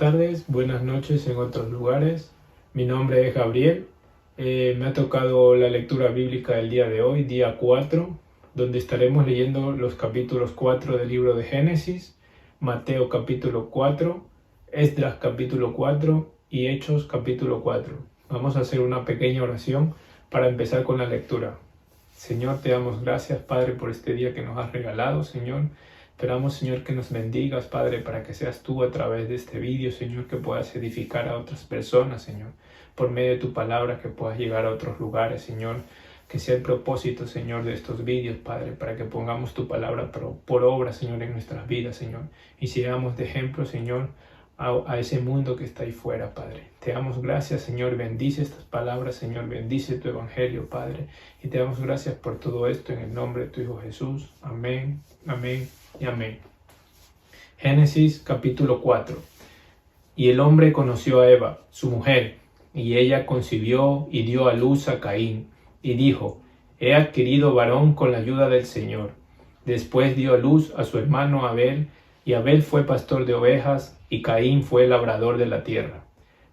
tardes, buenas noches en otros lugares. Mi nombre es Gabriel. Me ha tocado la lectura bíblica del día de hoy, día 4, donde estaremos leyendo los capítulos 4 del libro de Génesis, Mateo capítulo 4, Esdras capítulo 4 y Hechos capítulo 4. Vamos a hacer una pequeña oración para empezar con la lectura. Señor, te damos gracias, Padre, por este día que nos has regalado, Señor. Esperamos, Señor, que nos bendigas, Padre, para que seas tú a través de este vídeo, Señor, que puedas edificar a otras personas, Señor, por medio de tu palabra, que puedas llegar a otros lugares, Señor, que sea el propósito, Señor, de estos vídeos, Padre, para que pongamos tu palabra por obra, Señor, en nuestras vidas, Señor, y sigamos de ejemplo, Señor, a ese mundo que está ahí fuera, Padre. Te damos gracias, Señor, bendice estas palabras, Señor, bendice tu evangelio, Padre, y te damos gracias por todo esto en el nombre de tu Hijo Jesús. Amén, amén y amén. Génesis capítulo 4. Y el hombre conoció a Eva, su mujer, y ella concibió y dio a luz a Caín, y dijo: he adquirido varón con la ayuda del Señor. Después dio a luz a su hermano Abel, y Abel fue pastor de ovejas, y Caín fue labrador de la tierra.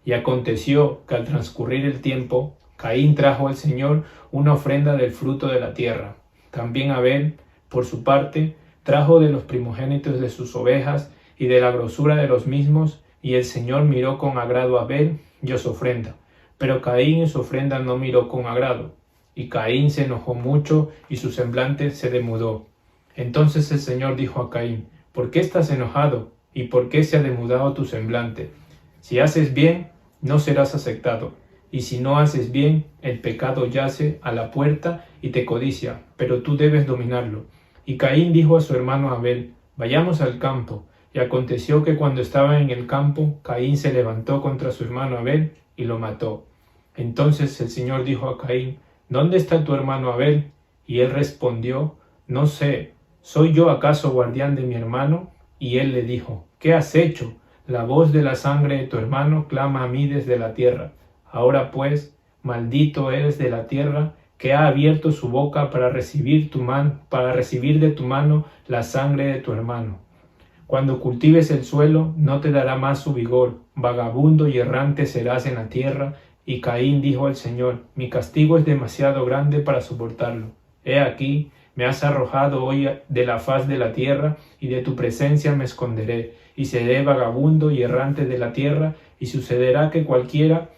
Y aconteció que al transcurrir el tiempo, Caín trajo al Señor una ofrenda del fruto de la tierra. También Abel, por su parte, trajo de los primogénitos de sus ovejas y de la grosura de los mismos, y el Señor miró con agrado a Abel y a su ofrenda. Pero Caín y su ofrenda no miró con agrado. Y Caín se enojó mucho y su semblante se demudó. Entonces el Señor dijo a Caín: ¿por qué estás enojado? ¿Y por qué se ha demudado tu semblante? Si haces bien, no serás aceptado. Y si no haces bien, el pecado yace a la puerta y te codicia, pero tú debes dominarlo. Y Caín dijo a su hermano Abel: vayamos al campo. Y aconteció que cuando estaba en el campo, Caín se levantó contra su hermano Abel y lo mató. Entonces el Señor dijo a Caín: ¿dónde está tu hermano Abel? Y él respondió: no sé, ¿soy yo acaso guardián de mi hermano? Y él le dijo: ¿qué has hecho? La voz de la sangre de tu hermano clama a mí desde la tierra. Ahora pues, maldito eres de la tierra, que ha abierto su boca para recibir de tu mano la sangre de tu hermano. Cuando cultives el suelo, no te dará más su vigor, vagabundo y errante serás en la tierra. Y Caín dijo al Señor: mi castigo es demasiado grande para soportarlo. He aquí, me has arrojado hoy de la faz de la tierra, y de tu presencia me esconderé, y seré vagabundo y errante de la tierra, y sucederá que cualquiera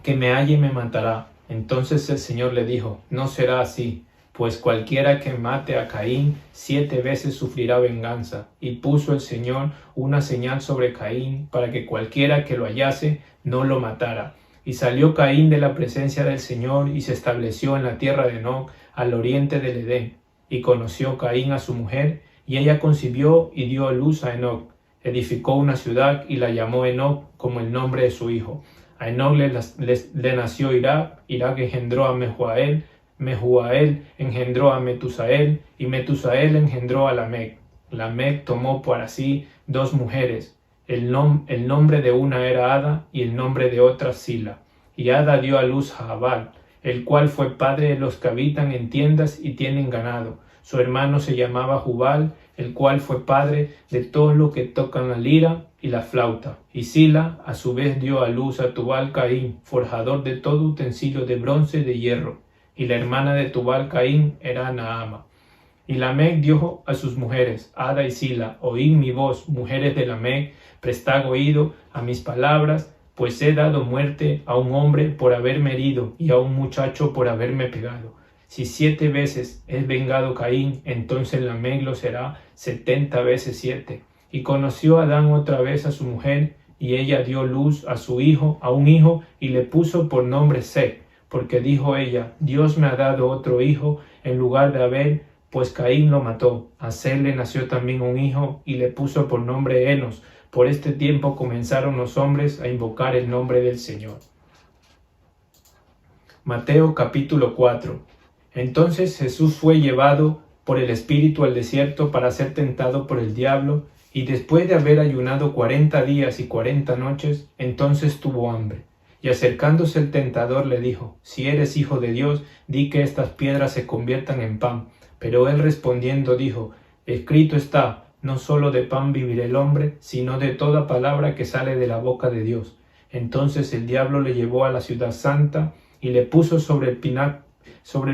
que me halle me matará. Entonces el Señor le dijo: no será así, pues cualquiera que mate a Caín 7 veces sufrirá venganza. Y puso el Señor una señal sobre Caín, para que cualquiera que lo hallase no lo matara. Y salió Caín de la presencia del Señor, y se estableció en la tierra de Enoc, al oriente del Edén. Y conoció Caín a su mujer, y ella concibió y dio a luz a Enoc. Edificó una ciudad y la llamó Enoc, como el nombre de su hijo. A Enoc le nació Irak, Irak engendró a Mehujael, Mehujael engendró a Metusael, y Metusael engendró a Lamec. Lamec tomó para sí 2 mujeres. El nombre de una era Ada, y el nombre de otra Sila. Y Ada dio a luz a Jabal, el cual fue padre de los que habitan en tiendas y tienen ganado. Su hermano se llamaba Jubal, el cual fue padre de todos los que tocan la lira y la flauta. Y Sila a su vez dio a luz a Tubal Caín, forjador de todo utensilio de bronce y de hierro. Y la hermana de Tubal Caín era Naama. Y Lamec dijo a sus mujeres, Ada y Sila: oíd mi voz, mujeres de Lamec, prestad oído a mis palabras, pues he dado muerte a un hombre por haberme herido, y a un muchacho por haberme pegado. Si 7 veces es vengado Caín, entonces Lamec lo será 70 veces 7. Y conoció Adán otra vez a su mujer, y ella dio luz a su hijo, a un hijo, y le puso por nombre Set, porque dijo ella: Dios me ha dado otro hijo en lugar de Abel, pues Caín lo mató. A Set le nació también un hijo, y le puso por nombre Enos. Por este tiempo comenzaron los hombres a invocar el nombre del Señor. Mateo capítulo 4. Entonces Jesús fue llevado por el Espíritu al desierto para ser tentado por el diablo, y después de haber ayunado 40 días y 40 noches, entonces tuvo hambre. Y acercándose el tentador le dijo: si eres hijo de Dios, di que estas piedras se conviertan en pan. Pero él respondiendo dijo: escrito está, no solo de pan vivirá el hombre, sino de toda palabra que sale de la boca de Dios. Entonces el diablo le llevó a la ciudad santa y le puso sobre el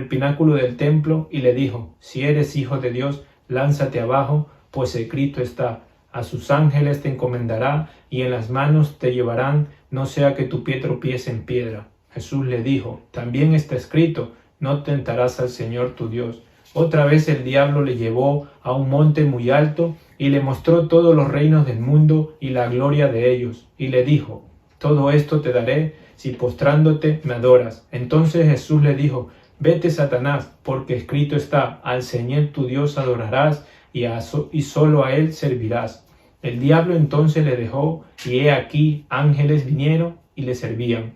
pináculo del templo y le dijo: si eres hijo de Dios, lánzate abajo, pues escrito está: a sus ángeles te encomendará y en las manos te llevarán, no sea que tu pie tropiece en piedra. Jesús le dijo: también está escrito: no tentarás al Señor tu Dios. Otra vez el diablo le llevó a un monte muy alto y le mostró todos los reinos del mundo y la gloria de ellos, y le dijo: todo esto te daré si postrándote me adoras. Entonces Jesús le dijo: vete, Satanás, porque escrito está: al Señor tu Dios adorarás y solo a él servirás. El diablo entonces le dejó, y he aquí ángeles vinieron y le servían.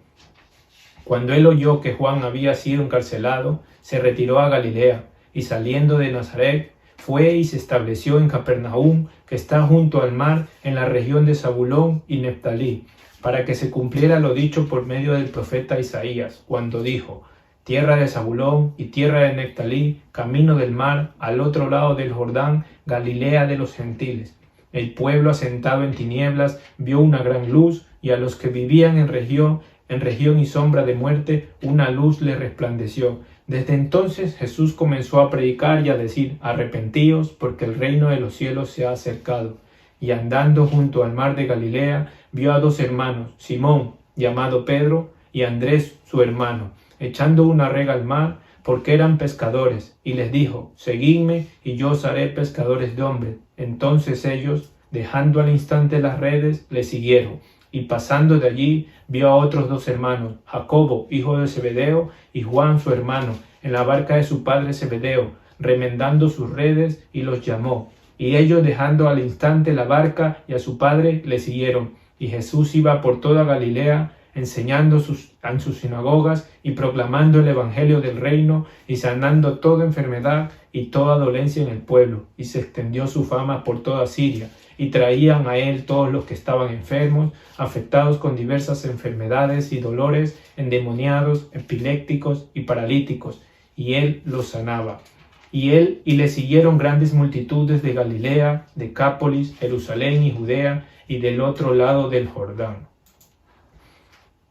Cuando él oyó que Juan había sido encarcelado, se retiró a Galilea, y saliendo de Nazaret, fue y se estableció en Capernaum, que está junto al mar, en la región de Zabulón y Neftalí, para que se cumpliera lo dicho por medio del profeta Isaías, cuando dijo: tierra de Zabulón y tierra de Neftalí, camino del mar, al otro lado del Jordán, Galilea de los gentiles. El pueblo asentado en tinieblas vio una gran luz, y a los que vivían en región y sombra de muerte, una luz les resplandeció. Desde entonces Jesús comenzó a predicar y a decir: arrepentíos, porque el reino de los cielos se ha acercado. Y andando junto al mar de Galilea, vio a dos hermanos, Simón, llamado Pedro, y Andrés, su hermano, echando una rega al mar, porque eran pescadores, y les dijo: seguidme, y yo os haré pescadores de hombres. Entonces ellos, dejando al instante las redes, le siguieron. Y pasando de allí, vio a otros dos hermanos, Jacobo, hijo de Zebedeo, y Juan, su hermano, en la barca de su padre Zebedeo, remendando sus redes, y los llamó. Y ellos, dejando al instante la barca y a su padre, le siguieron. Y Jesús iba por toda Galilea, enseñando en sus sinagogas y proclamando el evangelio del reino y sanando toda enfermedad y toda dolencia en el pueblo. Y se extendió su fama por toda Siria, y traían a él todos los que estaban enfermos, afectados con diversas enfermedades y dolores, endemoniados, epilépticos y paralíticos, y él los sanaba. Y le siguieron grandes multitudes de Galilea, Decápolis, Jerusalén y Judea, y del otro lado del Jordán.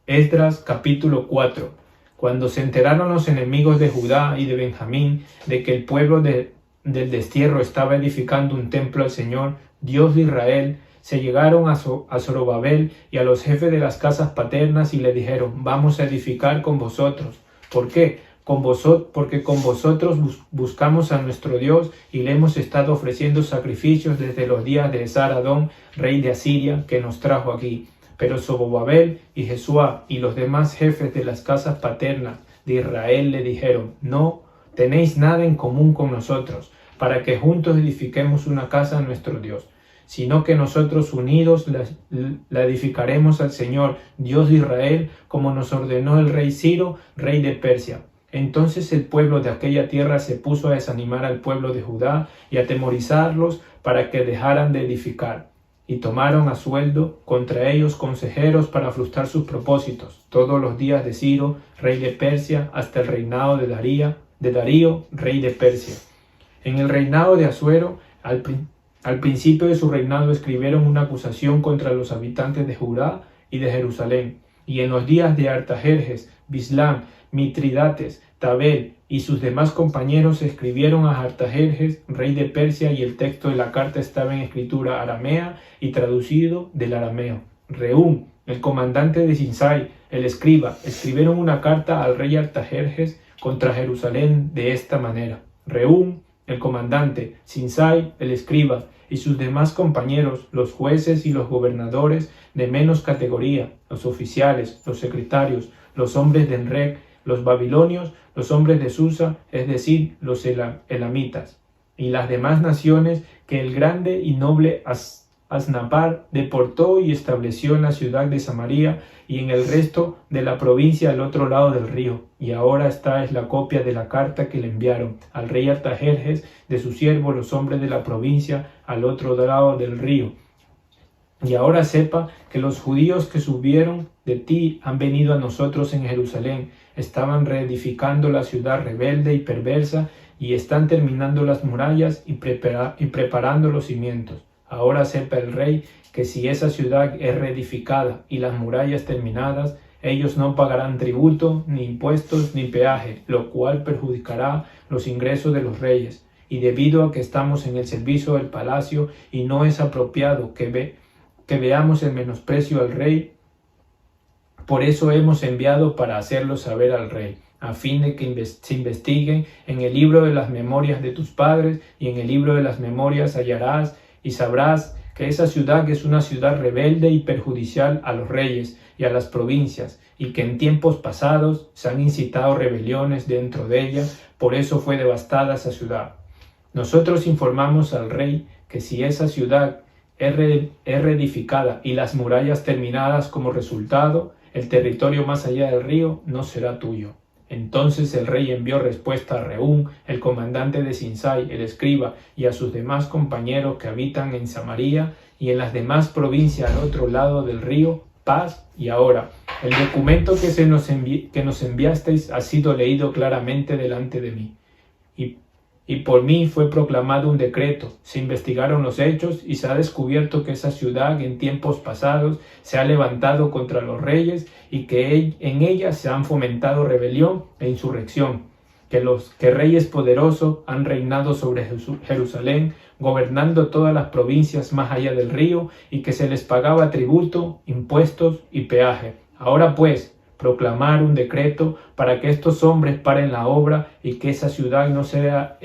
Esdras capítulo 4. Cuando se enteraron los enemigos de Judá y de Benjamín de que el pueblo del destierro estaba edificando un templo al Señor, Dios de Israel, se llegaron a Zorobabel y a los jefes de las casas paternas y le dijeron: vamos a edificar con vosotros. ¿Por qué? Porque con vosotros buscamos a nuestro Dios y le hemos estado ofreciendo sacrificios desde los días de Esar-Adón, rey de Asiria, que nos trajo aquí. Pero Zorobabel y Jesuá y los demás jefes de las casas paternas de Israel le dijeron: no tenéis nada en común con nosotros, para que juntos edifiquemos una casa a nuestro Dios, sino que nosotros unidos la edificaremos al Señor, Dios de Israel, como nos ordenó el rey Ciro, rey de Persia. Entonces el pueblo de aquella tierra se puso a desanimar al pueblo de Judá y a atemorizarlos para que dejaran de edificar. Y tomaron a sueldo contra ellos consejeros para frustrar sus propósitos, todos los días de Ciro, rey de Persia, hasta el reinado de Darío, rey de Persia. En el reinado de Asuero, al principio de su reinado, escribieron una acusación contra los habitantes de Judá y de Jerusalén. Y en los días de Artajerjes, Bislán, Mitridates, Tabel y sus demás compañeros escribieron a Artajerjes, rey de Persia, y el texto de la carta estaba en escritura aramea y traducido del arameo. Reúm, el comandante de Sinsai, el escriba, escribieron una carta al rey Artajerjes contra Jerusalén de esta manera: Reúm, el comandante, Sinsai, el escriba, y sus demás compañeros, los jueces y los gobernadores de menos categoría, los oficiales, los secretarios, los hombres de Enrec, los babilonios, los hombres de Susa, es decir, los elamitas, y las demás naciones que el grande y noble Asnapar deportó y estableció en la ciudad de Samaria y en el resto de la provincia al otro lado del río. Y ahora esta es la copia de la carta que le enviaron al rey Artajerjes de sus siervos los hombres de la provincia al otro lado del río. Y ahora sepa que los judíos que subieron de ti han venido a nosotros en Jerusalén, estaban reedificando la ciudad rebelde y perversa y están terminando las murallas y preparando los cimientos. Ahora sepa el rey que si esa ciudad es reedificada y las murallas terminadas, ellos no pagarán tributo, ni impuestos, ni peaje, lo cual perjudicará los ingresos de los reyes. Y debido a que estamos en el servicio del palacio y no es apropiado que veamos el menosprecio al rey, por eso hemos enviado para hacerlo saber al rey, a fin de que se investiguen en el libro de las memorias de tus padres, y en el libro de las memorias hallarás y sabrás que esa ciudad es una ciudad rebelde y perjudicial a los reyes y a las provincias, y que en tiempos pasados se han incitado rebeliones dentro de ella, por eso fue devastada esa ciudad. Nosotros informamos al rey que si esa ciudad es reedificada y las murallas terminadas como resultado, el territorio más allá del río no será tuyo. Entonces el rey envió respuesta a Rehum, el comandante de Sinsai, el escriba, y a sus demás compañeros que habitan en Samaria y en las demás provincias al otro lado del río, paz. Y ahora, el documento que nos enviasteis ha sido leído claramente delante de mí. Y por mí fue proclamado un decreto, se investigaron los hechos y se ha descubierto que esa ciudad en tiempos pasados se ha levantado contra los reyes y que en ella se han fomentado rebelión e insurrección, que reyes poderosos han reinado sobre Jerusalén, gobernando todas las provincias más allá del río, y que se les pagaba tributo, impuestos y peaje. Ahora pues, proclamar un decreto para que estos hombres paren la obra y que esa ciudad no sea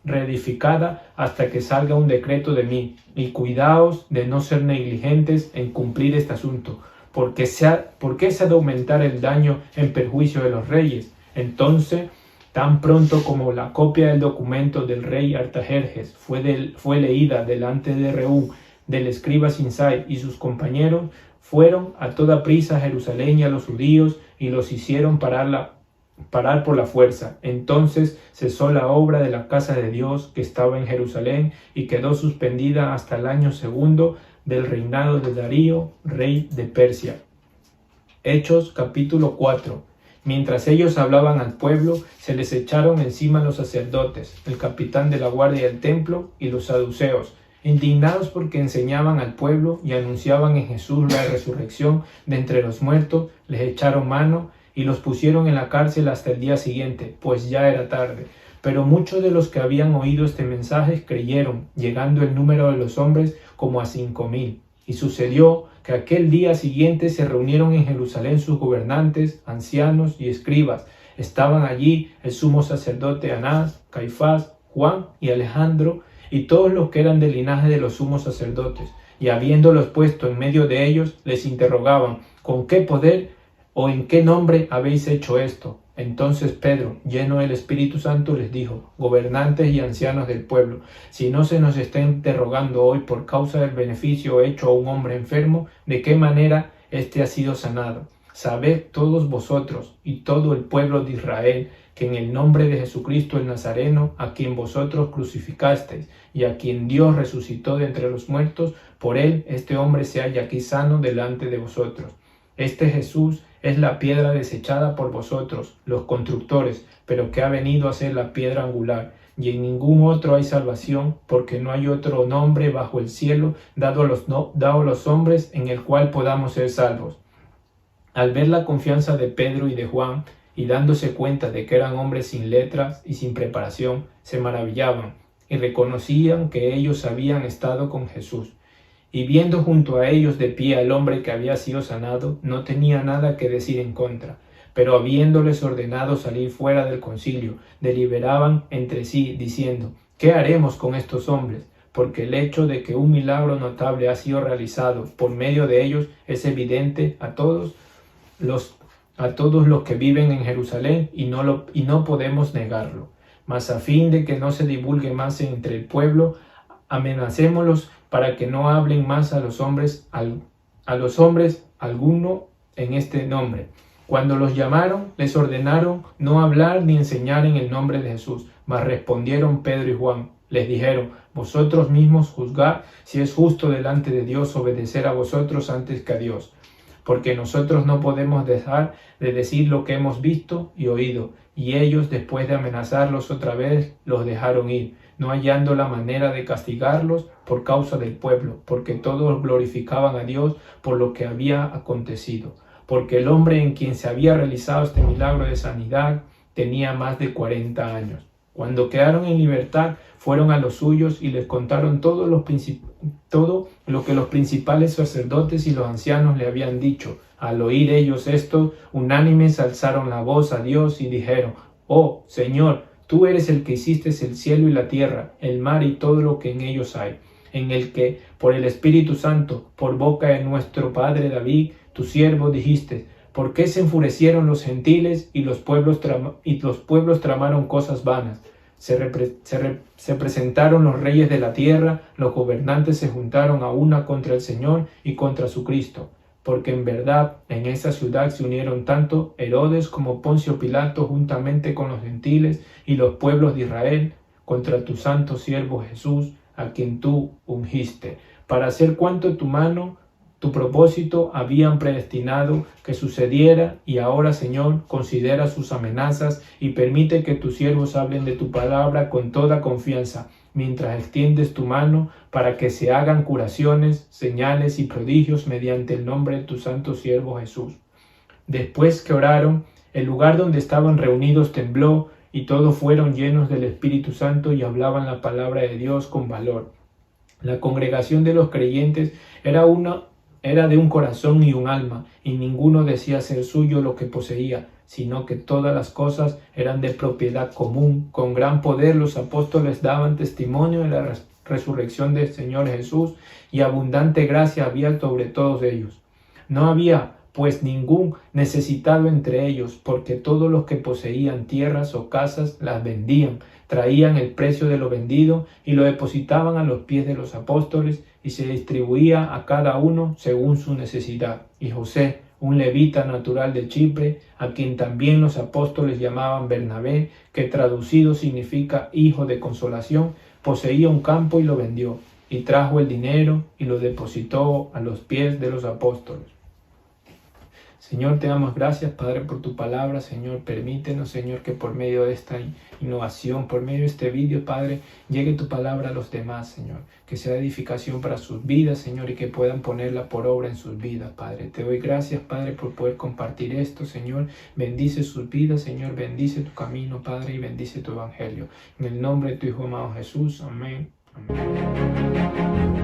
reedificada hasta que salga un decreto de mí. Y cuidaos de no ser negligentes en cumplir este asunto, porque se ha de aumentar el daño en perjuicio de los reyes. Entonces, tan pronto como la copia del documento del rey Artajerjes fue leída delante de Rehum, del escriba Sinsai y sus compañeros, fueron a toda prisa a Jerusalén y a los judíos y los hicieron parar por la fuerza. Entonces cesó la obra de la casa de Dios que estaba en Jerusalén y quedó suspendida hasta el año 2 del reinado de Darío, rey de Persia. Hechos capítulo 4. Mientras ellos hablaban al pueblo, se les echaron encima los sacerdotes, el capitán de la guardia del templo y los saduceos, indignados porque enseñaban al pueblo y anunciaban en Jesús la resurrección de entre los muertos, les echaron mano y los pusieron en la cárcel hasta el día siguiente, pues ya era tarde. Pero muchos de los que habían oído este mensaje creyeron, llegando el número de los hombres como a 5,000. Y sucedió que aquel día siguiente se reunieron en Jerusalén sus gobernantes, ancianos y escribas. Estaban allí el sumo sacerdote Anás, Caifás, Juan y Alejandro, y todos los que eran del linaje de los sumos sacerdotes, y habiéndolos puesto en medio de ellos, les interrogaban, ¿con qué poder o en qué nombre habéis hecho esto? Entonces Pedro, lleno del Espíritu Santo, les dijo, gobernantes y ancianos del pueblo, si no se nos está interrogando hoy por causa del beneficio hecho a un hombre enfermo, ¿de qué manera éste ha sido sanado? Sabed todos vosotros y todo el pueblo de Israel, que en el nombre de Jesucristo el Nazareno, a quien vosotros crucificasteis y a quien Dios resucitó de entre los muertos, por él este hombre se halla aquí sano delante de vosotros. Este Jesús es la piedra desechada por vosotros, los constructores, pero que ha venido a ser la piedra angular. Y en ningún otro hay salvación, porque no hay otro nombre bajo el cielo dado a los hombres en el cual podamos ser salvos. Al ver la confianza de Pedro y de Juan, y dándose cuenta de que eran hombres sin letras y sin preparación, se maravillaban y reconocían que ellos habían estado con Jesús. Y viendo junto a ellos de pie al hombre que había sido sanado, no tenía nada que decir en contra, pero habiéndoles ordenado salir fuera del concilio, deliberaban entre sí, diciendo, ¿qué haremos con estos hombres? Porque el hecho de que un milagro notable ha sido realizado por medio de ellos es evidente a todos los que viven en Jerusalén y no podemos negarlo. Mas a fin de que no se divulgue más entre el pueblo, amenacémoslos para que no hablen más a los hombres alguno en este nombre. Cuando los llamaron, les ordenaron no hablar ni enseñar en el nombre de Jesús. Mas respondieron Pedro y Juan, les dijeron, vosotros mismos juzgad si es justo delante de Dios obedecer a vosotros antes que a Dios. Porque nosotros no podemos dejar de decir lo que hemos visto y oído, Y ellos, después de amenazarlos otra vez, los dejaron ir, no hallando la manera de castigarlos por causa del pueblo, porque todos glorificaban a Dios por lo que había acontecido. Porque el hombre en quien se había realizado este milagro de sanidad tenía más de 40 años. Cuando quedaron en libertad, fueron a los suyos y les contaron todo lo que los principales sacerdotes y los ancianos le habían dicho. Al oír ellos esto, unánimes alzaron la voz a Dios y dijeron: «Oh, Señor, tú eres el que hiciste el cielo y la tierra, el mar y todo lo que en ellos hay, en el que, por el Espíritu Santo, por boca de nuestro padre David, tu siervo, dijiste: ¿por qué se enfurecieron los gentiles y los pueblos tramaron cosas vanas? Se presentaron los reyes de la tierra, los gobernantes se juntaron a una contra el Señor y contra su Cristo. Porque en verdad en esa ciudad se unieron tanto Herodes como Poncio Pilato juntamente con los gentiles y los pueblos de Israel contra tu santo siervo Jesús, a quien tú ungiste, para hacer cuanto tu mano, tu propósito habían predestinado que sucediera. Y ahora, Señor, considera sus amenazas y permite que tus siervos hablen de tu palabra con toda confianza, mientras extiendes tu mano para que se hagan curaciones, señales y prodigios mediante el nombre de tu santo siervo Jesús». Después que oraron, el lugar donde estaban reunidos tembló y todos fueron llenos del Espíritu Santo y hablaban la palabra de Dios con valor. La congregación de los creyentes era de un corazón y un alma, y ninguno decía ser suyo lo que poseía, sino que todas las cosas eran de propiedad común. Con gran poder los apóstoles daban testimonio de la resurrección del Señor Jesús, y abundante gracia había sobre todos ellos. No había pues ningún necesitado entre ellos, porque todos los que poseían tierras o casas las vendían, traían el precio de lo vendido y lo depositaban a los pies de los apóstoles, y se distribuía a cada uno según su necesidad. Y José, un levita natural de Chipre, a quien también los apóstoles llamaban Bernabé, que traducido significa hijo de consolación, poseía un campo y lo vendió, y trajo el dinero y lo depositó a los pies de los apóstoles. Señor, te damos gracias, Padre, por tu palabra. Señor, permítenos, Señor, que por medio de esta innovación, por medio de este vídeo, Padre, llegue tu palabra a los demás, Señor. Que sea edificación para sus vidas, Señor, y que puedan ponerla por obra en sus vidas, Padre. Te doy gracias, Padre, por poder compartir esto, Señor. Bendice sus vidas, Señor. Bendice tu camino, Padre, y bendice tu evangelio. En el nombre de tu Hijo amado Jesús. Amén. Amén.